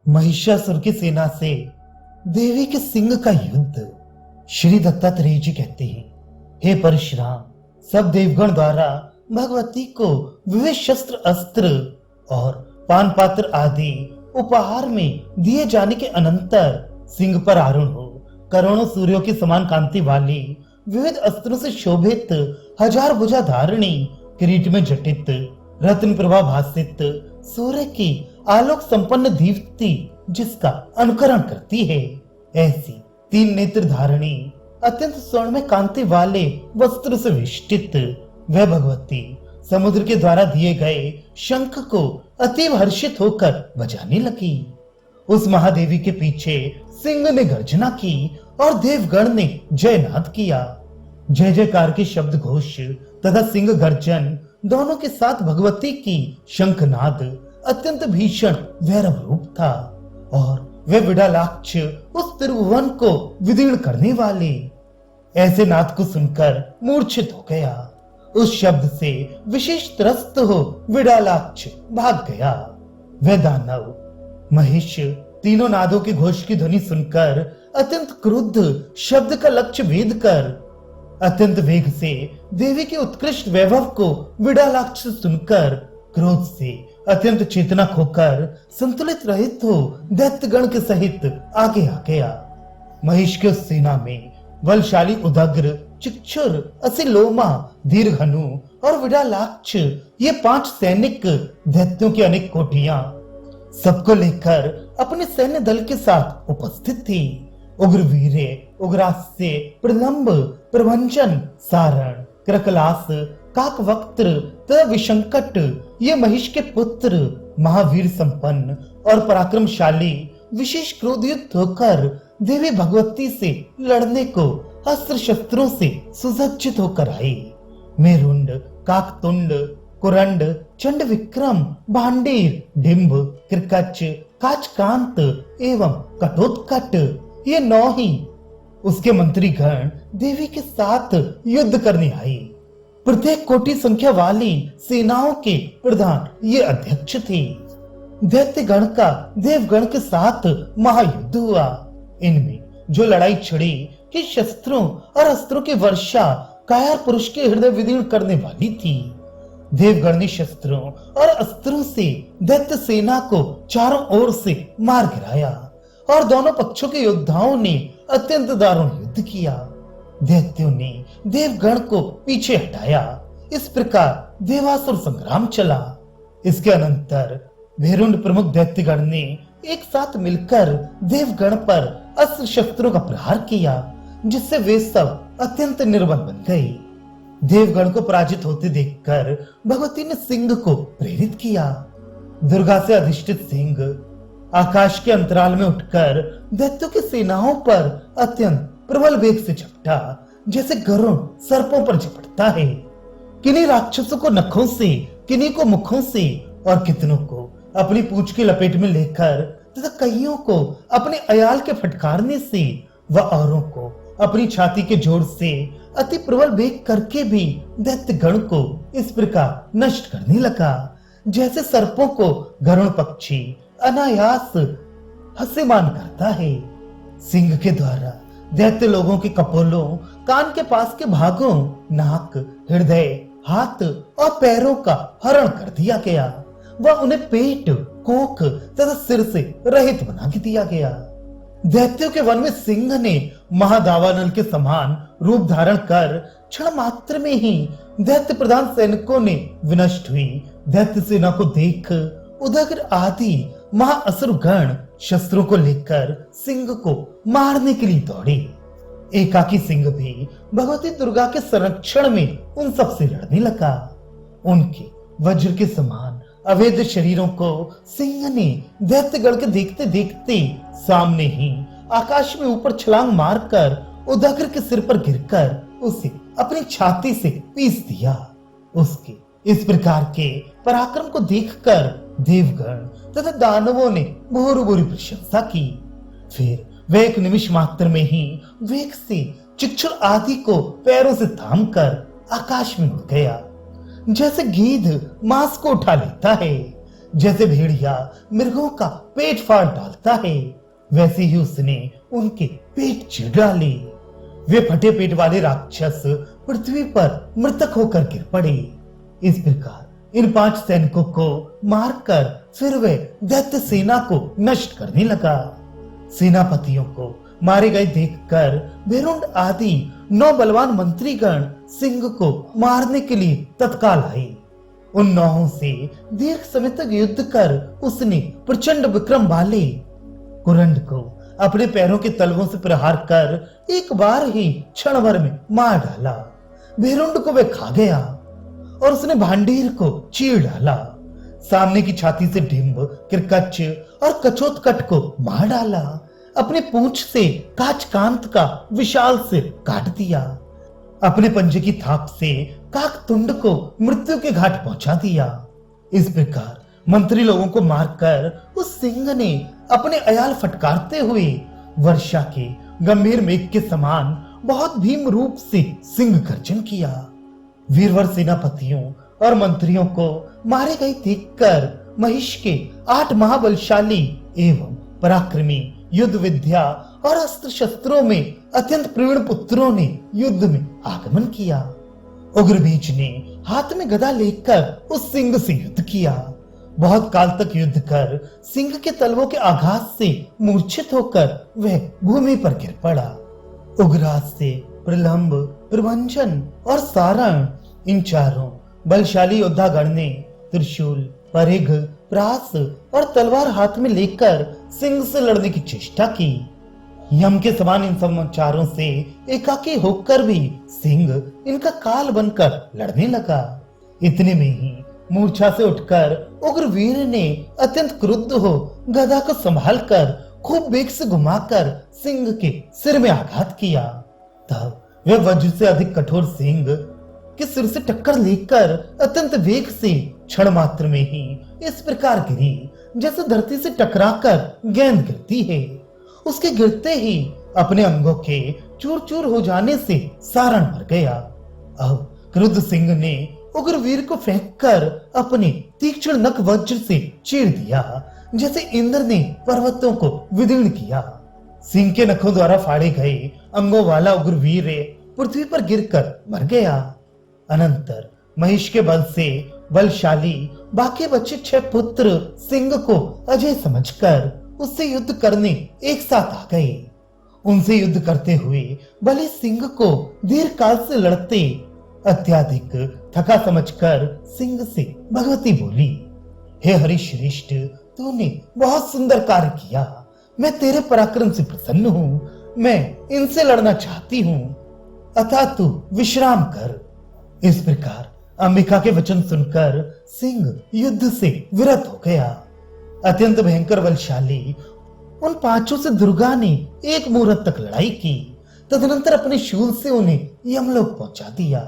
महिषासुर की सेना से देवी के सिंह का युद्ध। श्री दत्तात्रेय जी कहते हैं, हे परशुराम, सब देवगण द्वारा भगवती को विविध शस्त्र अस्त्र और पान पात्र आदि उपहार में दिए जाने के अनंतर सिंह पर आरूढ़ हो करोड़ों सूर्यों की समान कांति वाली विविध अस्त्रों से शोभित हजार भुजा धारणी किरीट में जटित रत्न प्रभा भासित सूर्य की आलोक संपन्न दीप्ति जिसका अनुकरण करती है, ऐसी तीन नेत्र धारणी अत्यंत स्वर्ण में कांति वाले वस्त्र से वेष्टित वह भगवती समुद्र के द्वारा दिए गए शंख को अतीव हर्षित होकर बजाने लगी। उस महादेवी के पीछे सिंह ने गर्जना की और देवगण ने जयनाद किया। जय जयकार के शब्द घोष तथा सिंह गर्जन दोनों के साथ भगवती की शंखनाद अत्यंत भीषण वैरव रूप था और वे विडालाक्ष उस त्रिभुवन को विदीर्ण करने वाले ऐसे नाद को सुनकर मूर्छित हो गया। उस शब्द से विशेष त्रस्त हो विडालाक्ष भाग गया। वह दानव महेश तीनों नादों के घोष की ध्वनि सुनकर अत्यंत क्रुद्ध शब्द का लक्ष्य भेद कर अत्यंत वेग से देवी के उत्कृष्ट वैभव को विडालाक्ष सुनकर क्रोध से अत्यंत चेतना खोकर संतुलित रहित हो दैत्यगण के सहित आगे आ गया। महेश के उस सेना में बलशाली उदग्र चिक्षुर असिलोमा दीर्घनु और विडालाक्ष ये 5 सैनिक दैत्यों की अनेक कोटियां सबको लेकर अपने सैन्य दल के साथ उपस्थित थी। उग्रवीर्य उग्रास्य प्रलंब प्रभंजन सारण कृकलास काकवक्त्र तथा विशंकट ये महिष के पुत्र महावीर संपन्न और पराक्रमशाली विशेष क्रोधयुक्त होकर देवी भगवती से लड़ने को अस्त्र शस्त्रों से सुसज्जित होकर आई। मेरुंड काकतुंड कुरंड चंड विक्रम भांडीर डिंब कृकच काचकांत एवं कटोत्कट ये 9 ही उसके मंत्री गण देवी के साथ युद्ध करने आई। प्रत्येक कोटि संख्या वाली सेनाओं के प्रधान ये अध्यक्ष थे। दैत्य गण का देवगण के साथ महायुद्ध हुआ। इनमें जो लड़ाई छिड़ी कि शस्त्रों और अस्त्रों की वर्षा कायर पुरुष के हृदय विदीर्ण करने वाली थी। देवगण ने शस्त्रों और अस्त्रों से दैत्य सेना को चारों ओर से मार गिराया और दोनों पक्षों के योद्धाओं ने अत्यंत दारुण युद्ध किया। दैत्यों ने देवगण को पीछे हटाया। इस प्रकार देवासुर संग्राम चला। इसके अनंतर भेरुंड प्रमुख दैत्यगण ने एक साथ मिलकर देवगण पर अस्त्र शस्त्रों का प्रहार किया, जिससे वे सब अत्यंत निर्बल बन गए। देवगण को पराजित होते देखकर भगवती ने सिंह को प्रेरित किया। दुर्गा से अधिष्ठित सिंह आकाश के अंतराल में उठकर दैत्यों की सेनाओं पर अत्यंत प्रबल वेग से झपटा, जैसे गरुड़ सर्पों पर झपटता है। किन्हीं राक्षसों को नखों से, किन्हीं को मुखों से और कितनों को अपनी पूंछ की लपेट में लेकर तथा कईयों को अपने अयाल के फटकारने से व औरों को अपनी छाती के जोर से अति प्रबल वेग करके भी दैत्य गण को इस प्रकार नष्ट करने लगा, जैसे सर्पों को गरुड़ पक्षी अनायास हसेमान करता है। सिंह के द्वारा दैत्य लोगों के कपोलों, कान के पास के भागों, नाक, हृदय, हाथ और पैरों का हरण कर दिया गया व उन्हें पेट, कोख तथा सिर से रहित बना दिया गया। दैत्यों के वन में सिंह ने महादावानल के समान रूप धारण कर क्षण मात्र में ही दैत्य प्रधान सैनिकों ने विनष्ट हुई दैत्य सेना को देख उदग्र आदि महाअसुर गण शस्त्रों को लेकर सिंह को मारने के लिए दौड़े। एकाकी सिंह भी भगवती दुर्गा के संरक्षण में उन सब से लड़ने लगा। उनके वज्र के समान अवैध शरीरों को सिंह ने दैत्यगण के देखते देखते सामने ही आकाश में ऊपर छलांग मारकर उदग्र के सिर पर गिरकर उसे अपनी छाती से पीस दिया। उसके इस प्रकार के पराक्रम को देखकर देवगण तथा दानवों ने भोर भोरी प्रशंसा की। फिर वे एक निमिष मात्र में ही वेग से चिक्षुर आदि को पैरों से थामकर आकाश में उड़ गया, जैसे गीध मांस को उठा लेता है। जैसे भेड़िया मृगों का पेट फाड़ डालता है, वैसे ही उसने उनके पेट चीर डाले। वे फटे पेट वाले राक्षस पृथ्वी पर मृतक होकर गिर पड़े। इस प्रकार इन 5 सैनिकों को मारकर फिर वे दैत्य सेना को नष्ट करने लगा। सेनापतियों को मारे गए देखकर भेरुंड आदि 9 बलवान मंत्रीगण सिंह को मारने के लिए तत्काल आए। उन 9 से दीर्घ समय तक युद्ध कर उसने प्रचंड विक्रम वाले कुरंड को अपने पैरों के तलवों से प्रहार कर एक बार ही क्षण भर में मार डाला। भेरुंड को वे खा गया और उसने भांडीर को चीर डाला। सामने की छाती से डिंब, किरकच और कचोतकट को मार डाला। अपने पूंछ से काचकांत का विशाल सिर काट दिया। अपने पंजे की थाप से काकतुंड को मृत्यु के घाट पहुंचा दिया। इस प्रकार मंत्री लोगों को मारकर उस सिंह ने अपने अयाल फटकारते हुए वर्षा के गंभीर मेघ के समान बहुत भीम रूप से सिंह गर्जन किया। वीरवर सेनापतियों और मंत्रियों को मारे गए देखकर महिष के 8 महाबलशाली एवं पराक्रमी युद्ध विद्या और अस्त्र शस्त्रों में अत्यंत प्रवीण पुत्रों ने युद्ध में आगमन किया। उग्रबीज ने हाथ में गदा लेकर उस सिंह से युद्ध किया। बहुत काल तक युद्ध कर सिंह के तलवों के आघात से मूर्छित होकर वह भूमि पर गिर पड़ा। उग्रास से प्रलंब, प्रभंजन और सारण, इन चारों बलशाली योद्धागण ने त्रिशूल, परिघ, प्रास और तलवार हाथ में लेकर सिंह से लड़ने की चेष्टा की। यम के समान इन समाचारों से एकाकी होकर भी सिंह इनका काल बनकर लड़ने लगा। इतने में ही मूर्छा से उठकर उग्रवीर ने अत्यंत क्रुद्ध हो गदा को संभालकर खूब वेग से घुमाकर सिंह के सिर में आघात किया। तब वह वज्र से अधिक कठोर सिंह के सिर से टक्कर लेकर अत्यंत वेग से क्षण मात्र में ही इस प्रकार गिरी जैसे धरती से टकराकर गेंद गिरती है। उसके गिरते ही अपने अंगों के चूर चूर हो जाने से सारण मर गया। अब क्रुद्ध सिंह ने उग्रवीर को फेंककर अपने तीक्ष्ण नख वज्र से चीर दिया जैसे इंद्र ने पर्वतों को विदीर्ण किया। सिंह के नखों द्वारा फाड़े गए अंगों वाला उग्रवीर पृथ्वी पर गिरकर मर गया। अनंतर महिष के बल से बलशाली बाकी बचे 6 पुत्र सिंह को अजय समझकर उससे युद्ध करने एक साथ आ गए। उनसे युद्ध करते हुए बलि सिंह को दीर्घ काल से लड़ते अत्याधिक थका समझकर सिंह से भगवती बोली, हे हरिश्रेष्ठ, तूने बहुत सुंदर कार्य किया। मैं तेरे पराक्रम से प्रसन्न हूँ। मैं इनसे लड़ना चाहती हूँ, अतः तू विश्राम कर। इस प्रकार अंबिका के वचन सुनकर सिंह युद्ध से विरत हो गया। अत्यंत भयंकर बलशाली उन 5 से दुर्गा ने 1 मुहूर्त तक लड़ाई की। तदनंतर अपने शूल से उन्हें यमलोक पहुंचा दिया।